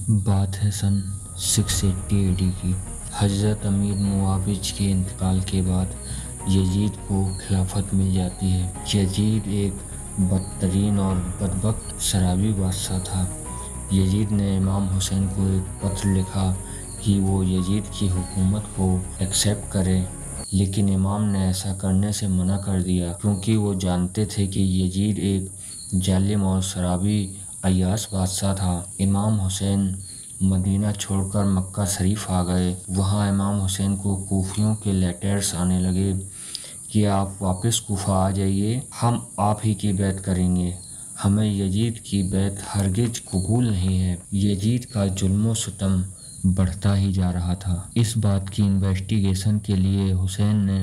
बात है सन 680 AD की। हजरत अमीर मुआविज के इंतकाल के बाद यजीद को खिलाफत मिल जाती है। यजीद एक बदतरीन और बदबख्त शराबी बादशाह था। यजीद ने इमाम हुसैन को एक पत्र लिखा कि वो यजीद की हुकूमत को एक्सेप्ट करे, लेकिन इमाम ने ऐसा करने से मना कर दिया क्योंकि वो जानते थे कि यजीद एक जालिम और शराबी अय्याश बादशाह था। इमाम हुसैन मदीना छोड़कर मक्का शरीफ आ गए। वहाँ इमाम हुसैन को कूफियों के लेटर्स आने लगे कि आप वापस कूफा आ जाइए, हम आप ही की बैत करेंगे, हमें यजीद की बैत हरगिज कबूल नहीं है। यजीद का जुल्म सितम बढ़ता ही जा रहा था। इस बात की इन्वेस्टिगेशन के लिए हुसैन ने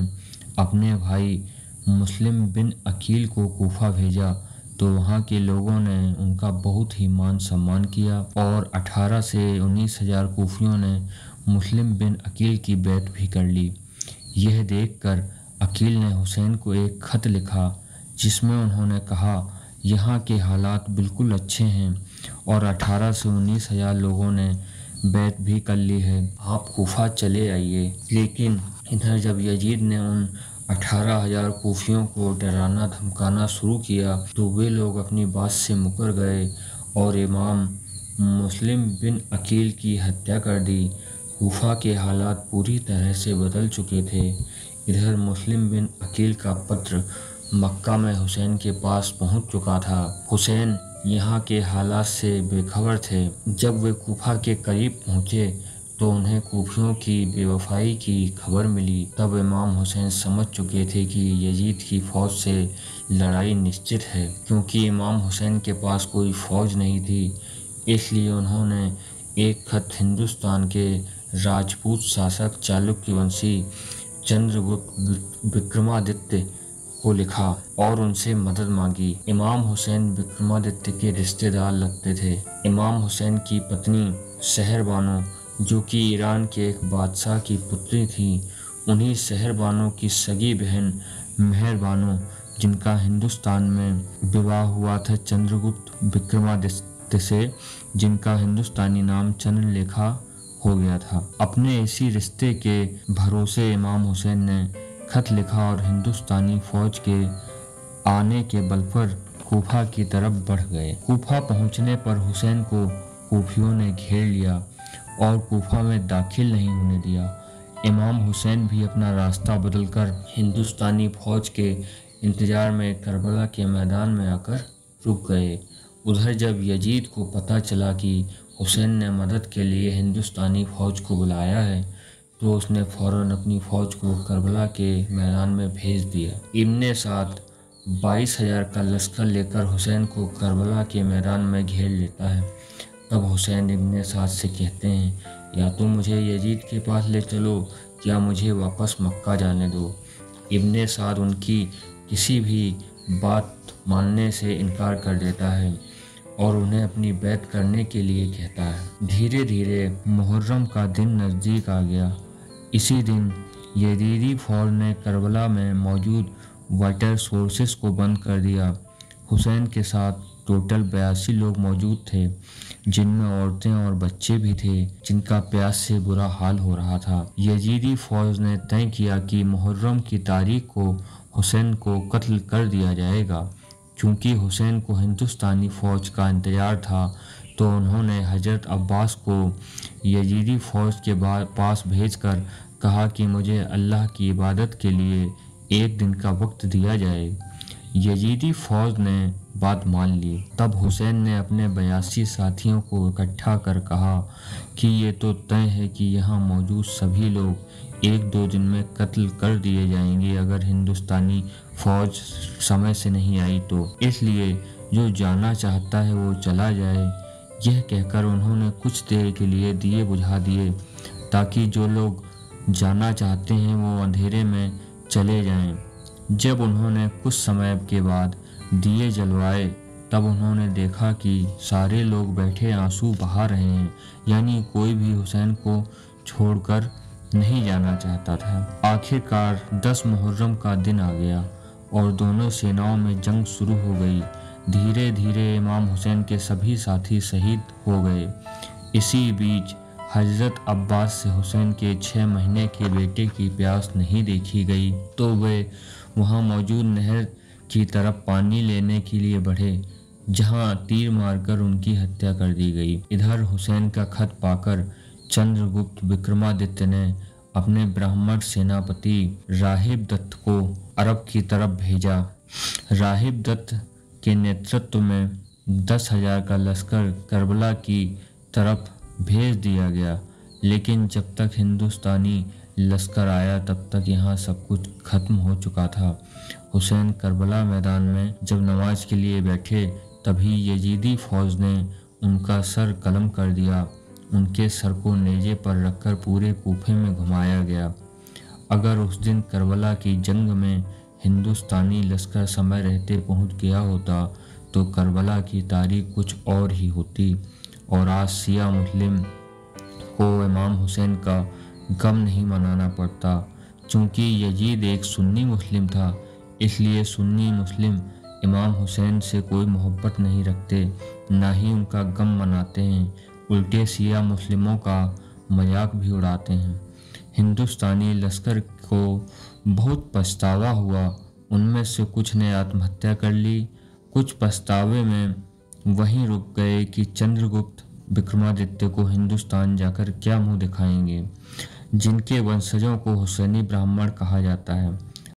अपने भाई मुस्लिम बिन अकील को कूफा भेजा, तो वहाँ के लोगों ने उनका बहुत ही मान सम्मान किया और 18 से 19,000 कूफियों ने मुस्लिम बिन अकील की बैत भी कर ली। यह देखकर अकील ने हुसैन को एक ख़त लिखा जिसमें उन्होंने कहा, यहाँ के हालात बिल्कुल अच्छे हैं और 18 से 19,000 लोगों ने बैत भी कर ली है, आप कूफा चले आइए। लेकिन इधर जब यजीद ने उन 18,000 कूफियों को डराना धमकाना शुरू किया तो वे लोग अपनी बात से मुकर गए और इमाम मुस्लिम बिन अकील की हत्या कर दी। कूफा के हालात पूरी तरह से बदल चुके थे। इधर मुस्लिम बिन अकील का पत्र मक्का में हुसैन के पास पहुंच चुका था। हुसैन यहाँ के हालात से बेखबर थे। जब वे कूफा के करीब पहुँचे तो उन्हें कूफियों की बेवफाई की खबर मिली। तब इमाम हुसैन समझ चुके थे कि यजीद की फ़ौज से लड़ाई निश्चित है। क्योंकि इमाम हुसैन के पास कोई फ़ौज नहीं थी, इसलिए उन्होंने एक खत हिंदुस्तान के राजपूत शासक चालुक्यवंशी चंद्रगुप्त विक्रमादित्य को लिखा और उनसे मदद मांगी। इमाम हुसैन विक्रमादित्य के रिश्तेदार लगते थे। इमाम हुसैन की पत्नी शहर बानो, जो कि ईरान के एक बादशाह की पुत्री थी, उन्हीं शहर बानो की सगी बहन मेहर बानो, जिनका हिंदुस्तान में विवाह हुआ था चंद्रगुप्त विक्रमादित्य से, जिनका हिंदुस्तानी नाम चंद्रलेखा हो गया था। अपने इसी रिश्ते के भरोसे इमाम हुसैन ने खत लिखा और हिंदुस्तानी फौज के आने के बल पर कूफा की तरफ बढ़ गए। कूफा पहुंचने पर हुसैन को कूफियों ने घेर लिया और कूफा में दाखिल नहीं होने दिया। इमाम हुसैन भी अपना रास्ता बदलकर हिंदुस्तानी फौज के इंतजार में करबला के मैदान में आकर रुक गए। उधर जब यजीद को पता चला कि हुसैन ने मदद के लिए हिंदुस्तानी फौज को बुलाया है तो उसने फौरन अपनी फौज को करबला के मैदान में भेज दिया। इब्ने साद 22,000 का लश्कर लेकर हुसैन को करबला के मैदान में घेर लेता है। तब हुसैन इब्ने साद से कहते हैं, या तो मुझे यजीद के पास ले चलो या मुझे वापस मक्का जाने दो। इब्ने साद उनकी किसी भी बात मानने से इनकार कर देता है और उन्हें अपनी बैत करने के लिए कहता है। धीरे धीरे मुहर्रम का दिन नज़दीक आ गया। इसी दिन यजीदी फौज ने करबला में मौजूद वाटर सोर्सेस को बंद कर दिया। हुसैन के साथ टोटल 82 लोग मौजूद थे, जिनमें औरतें और बच्चे भी थे, जिनका प्यास से बुरा हाल हो रहा था। यजीदी फौज ने तय किया कि मुहर्रम की तारीख को हुसैन को कत्ल कर दिया जाएगा। चूँकि हुसैन को हिंदुस्तानी फौज का इंतजार था तो उन्होंने हजरत अब्बास को यजीदी फौज के पास भेजकर कहा कि मुझे अल्लाह की इबादत के लिए एक दिन का वक्त दिया जाए। यजीदी फौज ने बात मान ली। तब हुसैन ने अपने 82 साथियों को इकट्ठा कर कहा कि ये तो तय है कि यहाँ मौजूद सभी लोग 1-2 दिन में कत्ल कर दिए जाएंगे अगर हिंदुस्तानी फौज समय से नहीं आई तो, इसलिए जो जाना चाहता है वो चला जाए। यह कहकर उन्होंने कुछ देर के लिए दिए बुझा दिए ताकि जो लोग जाना चाहते हैं वो अंधेरे में चले जाएं। जब उन्होंने कुछ समय के बाद दिए जलवाए तब उन्होंने देखा कि सारे लोग बैठे आंसू बहा रहे हैं, यानी कोई भी हुसैन को छोड़कर नहीं जाना चाहता था। आखिरकार 10 मुहर्रम का दिन आ गया और दोनों सेनाओं में जंग शुरू हो गई। धीरे धीरे इमाम हुसैन के सभी साथी शहीद हो गए। इसी बीच हजरत अब्बास से हुसैन के 6 महीने के बेटे की प्यास नहीं देखी गई तो वे वहां मौजूद नहर की तरफ पानी लेने के लिए बढ़े, जहां तीर मारकर उनकी हत्या कर दी गई। इधर हुसैन का खत पाकर चंद्रगुप्त विक्रमादित्य ने अपने ब्राह्मण सेनापति राहिब दत्त को अरब की तरफ भेजा। राहिब दत्त के नेतृत्व में 10,000 का लश्कर करबला की तरफ भेज दिया गया, लेकिन जब तक हिंदुस्तानी लश्कर आया तब तक यहाँ सब कुछ खत्म हो चुका था। हुसैन करबला मैदान में जब नमाज के लिए बैठे तभी यजीदी फौज ने उनका सर कलम कर दिया। उनके सर को नेजे पर रखकर पूरे कूफे में घुमाया गया। अगर उस दिन करबला की जंग में हिंदुस्तानी लश्कर समय रहते पहुंच गया होता तो करबला की तारीख कुछ और ही होती और आज शिया मुस्लिम को इमाम हुसैन का गम नहीं मनाना पड़ता। चूँकि यजीद एक सुन्नी मुस्लिम था, इसलिए सुन्नी मुस्लिम इमाम हुसैन से कोई मोहब्बत नहीं रखते, ना ही उनका गम मनाते हैं, उल्टे शिया मुस्लिमों का मजाक भी उड़ाते हैं। हिंदुस्तानी लश्कर को बहुत पछतावा हुआ। उनमें से कुछ ने आत्महत्या कर ली, कुछ पछतावे में वहीं रुक गए कि चंद्रगुप्त विक्रमादित्य को हिंदुस्तान जाकर क्या मुंह दिखाएंगे, जिनके वंशजों को हुसैनी ब्राह्मण कहा जाता है।